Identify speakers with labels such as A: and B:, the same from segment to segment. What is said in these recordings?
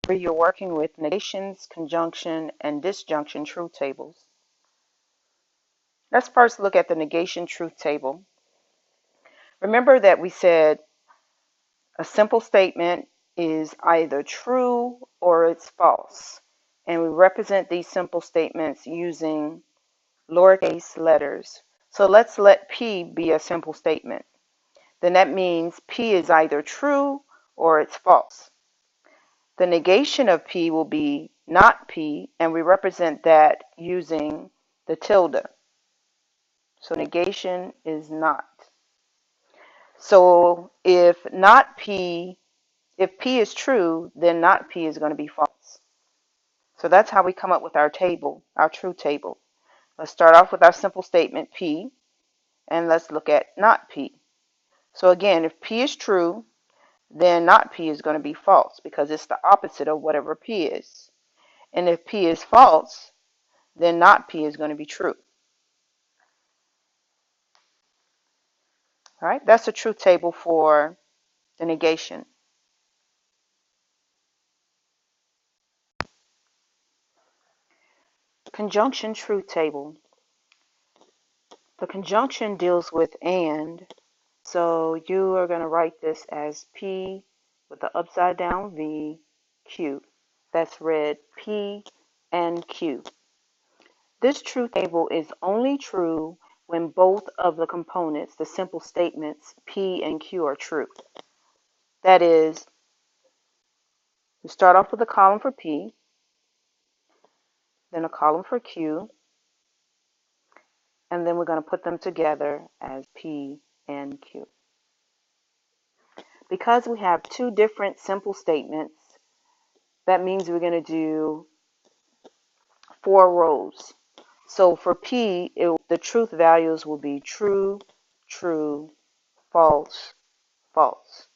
A: where you're working with negations, conjunction, and disjunction truth tables. Let's first look at the negation truth table. Remember that we said a simple statement is either true or it's false. And we represent these simple statements using lowercase letters. So let's let P be a simple statement. Then that means P is either true or it's false. The negation of P will be not P, and we represent that using the tilde. So negation is not. So if P is true, then not P is going to be false. So that's how we come up with our table, our truth table. Let's start off with our simple statement P, and let's look at not P. So again, if P is true, then not P is going to be false because it's the opposite of whatever P is. And if P is false, then not P is going to be true. All right, that's the truth table for the negation. Conjunction truth table. The conjunction deals with and, so you are going to write this as P with the upside down V, Q. That's read P and Q. This truth table is only true when both of the components, the simple statements P and Q, are true. That is, we start off with a column for P, then a column for Q, and then we're going to put them together as P and Q. Because we have two different simple statements, that means we're going to do 4 rows. So for P, the truth values will be true, true, false, false.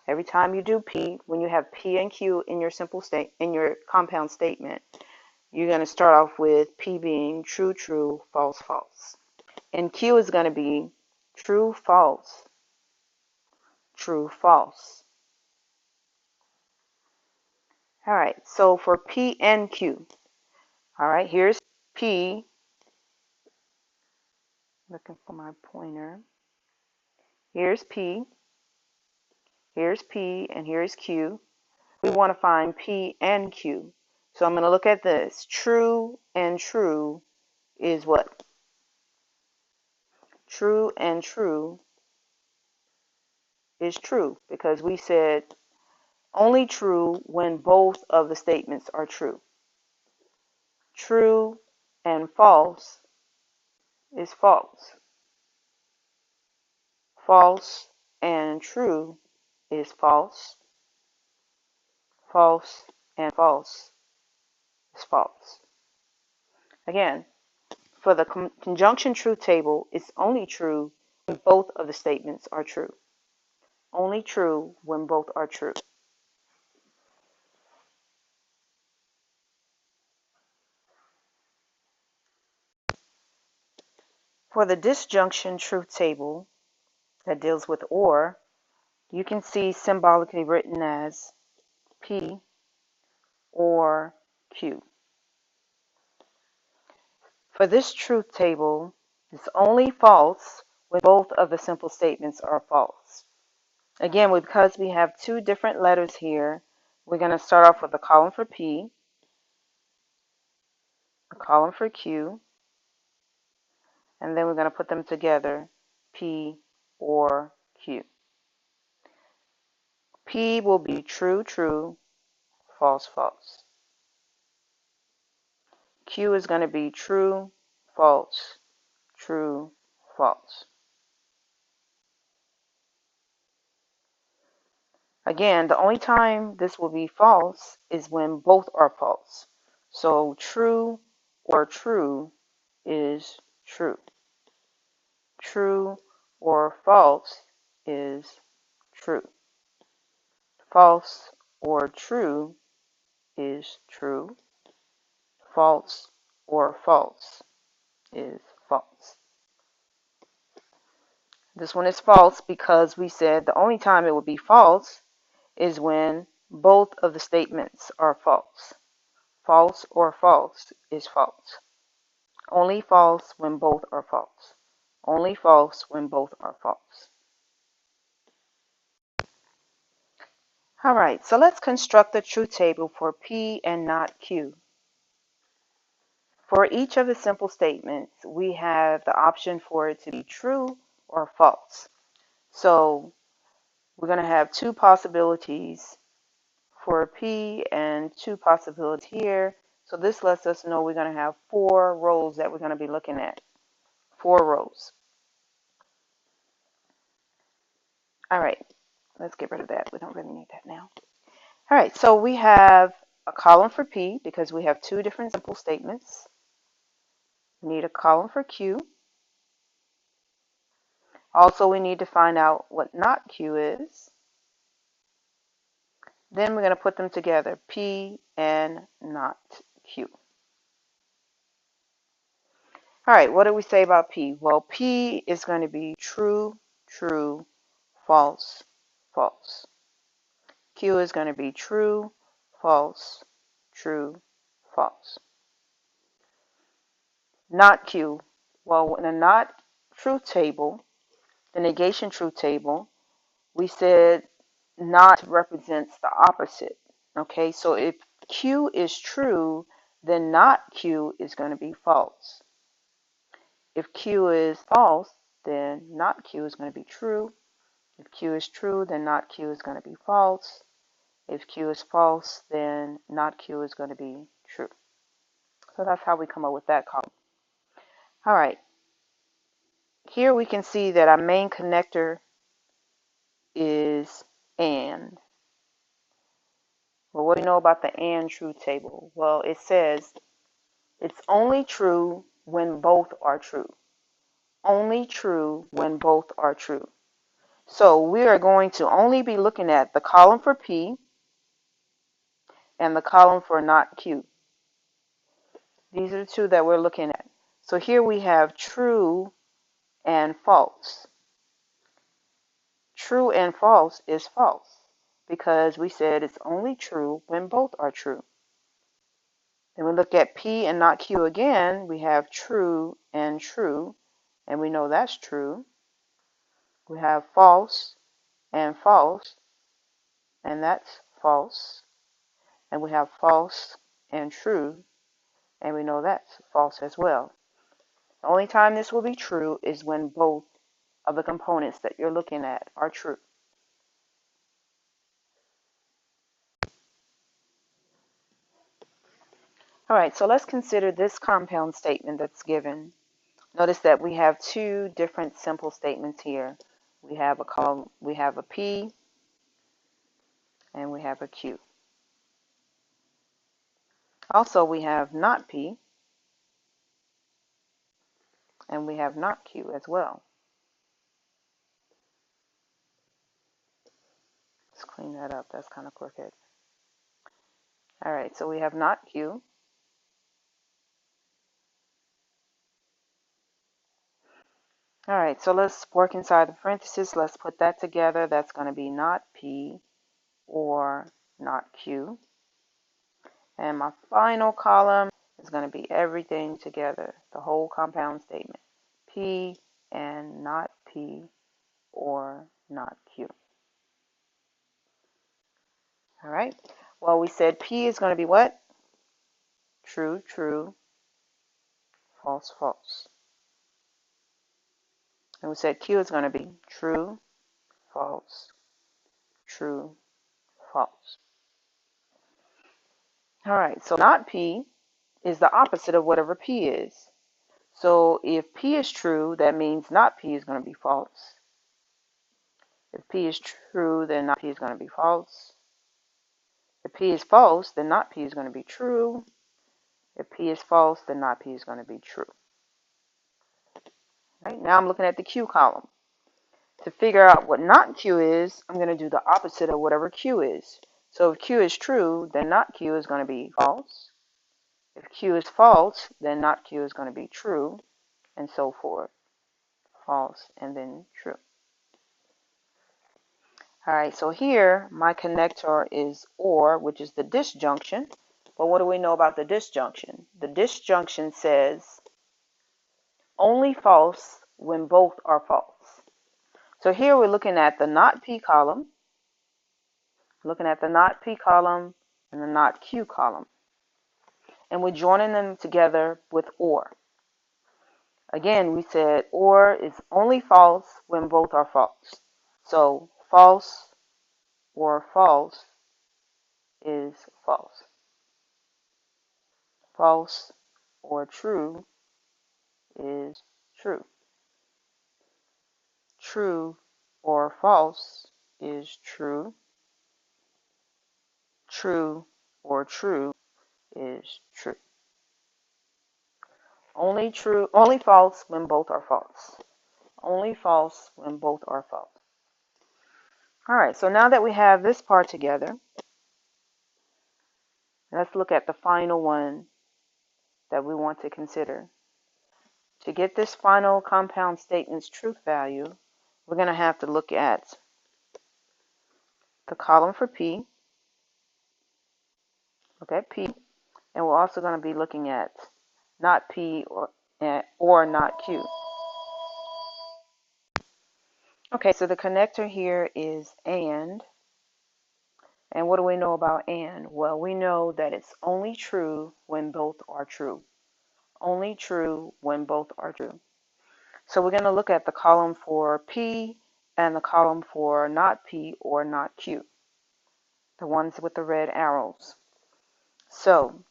A: Every time you do P, when you have P and Q in your in your compound statement, you're going to start off with P being true, true, false, false. And Q is going to be true, false, true, false. All right, so for P and Q, all right, here's P. Looking for my pointer. Here's P, and here's Q. We want to find P and Q. So I'm going to look at this. True and true is what? True and true is true because we said only true when both of the statements are true. True and false is false. False and true is false. False and false is false. Again, for the conjunction truth table, it's only true when both of the statements are true. Only true when both are true. For the disjunction truth table that deals with or, you can see symbolically written as P or Q. For this truth table, it's only false when both of the simple statements are false. Again, because we have two different letters here, we're going to start off with a column for P, a column for Q, and then we're going to put them together, P or Q. P will be true, true, false, false. Q is going to be true, false, true, false. Again, the only time this will be false is when both are false. So true or true is true. True or false is true. False or true is true. False or false is false. This one is false because we said the only time it will be false is when both of the statements are false. False or false is false. Only false when both are false. Only false when both are false. All right, so let's construct the truth table for P and not Q. For each of the simple statements, we have the option for it to be true or false. So we're going to have two possibilities for P and two possibilities here. So this lets us know we're going to have 4 rows that we're going to be looking at. 4 rows. All right, let's get rid of that. We don't really need that now. All right, so we have a column for P because we have 2 different simple statements. We need a column for Q. Also, we need to find out what not Q is. Then we're going to put them together, P and not Q. All right, what do we say about P? Well, P is going to be true, true, false, false. Q is going to be true, false, true, false. Not Q. Well, in a not truth table, the negation truth table, we said not represents the opposite. Okay, so if Q is true, then not Q is going to be false. If Q is false, then not Q is going to be true. If Q is true, then not Q is going to be false. If Q is false, then not Q is going to be true. So that's how we come up with that column. All right. Here we can see that our main connector is AND. Well, what do you know about the AND truth table? Well, it says it's only true when both are true. Only true when both are true. So we are going to only be looking at the column for P and the column for not Q. These are the 2 that we're looking at. So here we have true and false. True and false is false because we said it's only true when both are true. Then we look at P and not Q again. We have true, and we know that's true. We have false, and that's false. And we have false and true, and we know that's false as well. The only time this will be true is when both of the components that you're looking at are true. All right, so let's consider this compound statement that's given. Notice that we have 2 different simple statements here. We have a P and we have a Q. Also, we have not P and we have not Q as well. Let's clean that up. That's kind of crooked. All right, so we have not Q. All right, so let's work inside the parentheses. Let's put that together. That's going to be not P or not Q. And my final column is going to be everything together, the whole compound statement. P and not P or not Q. All right, well, we said P is going to be what? True, true, false, false. And we said Q is going to be true, false, true, false. All right, so not P is the opposite of whatever P is. So if P is true, that means not P is going to be false. If P is true, then not P is going to be false. If P is false, then not P is going to be true. If P is false, then not P is going to be true. Right, now I'm looking at the Q column. To figure out what not Q is, I'm going to do the opposite of whatever Q is. So if Q is true, then not Q is going to be false. If Q is false, then not Q is going to be true, and so forth. False and then true. All right, so here my connector is OR, which is the disjunction. But what do we know about the disjunction? The disjunction says only false when both are false. So here we're looking at the not P column, looking at the not P column and the not Q column. And we're joining them together with OR. Again, we said OR is only false when both are false. So false or false is false. False or true is true. True or false is true. True or true is true. Only false when both are false. Only false when both are false. All right, so now that we have this part together, let's look at the final one that we want to consider. To get this final compound statement's truth value, we're going to have to look at the column for P, look at P, and we're also going to be looking at not P or not Q. Okay, so the connector here is and what do we know about and? Well, we know that it's only true when both are true. Only true when both are true. So we're going to look at the column for P and the column for not P or not Q, the ones with the red arrows. So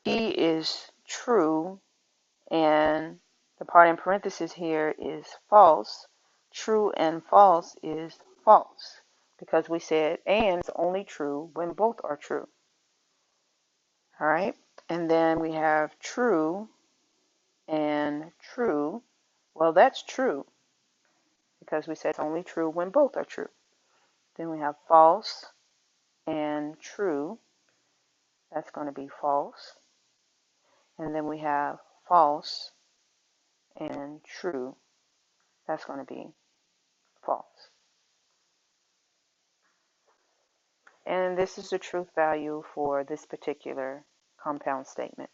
A: P is true, and the part in parentheses here is false. True and false is false, because we said and is only true when both are true. All right, and then we have true and true. Well, that's true, because we said it's only true when both are true. Then we have false and true. That's going to be false. And then we have false and true. That's going to be false. And this is the truth value for this particular compound statement.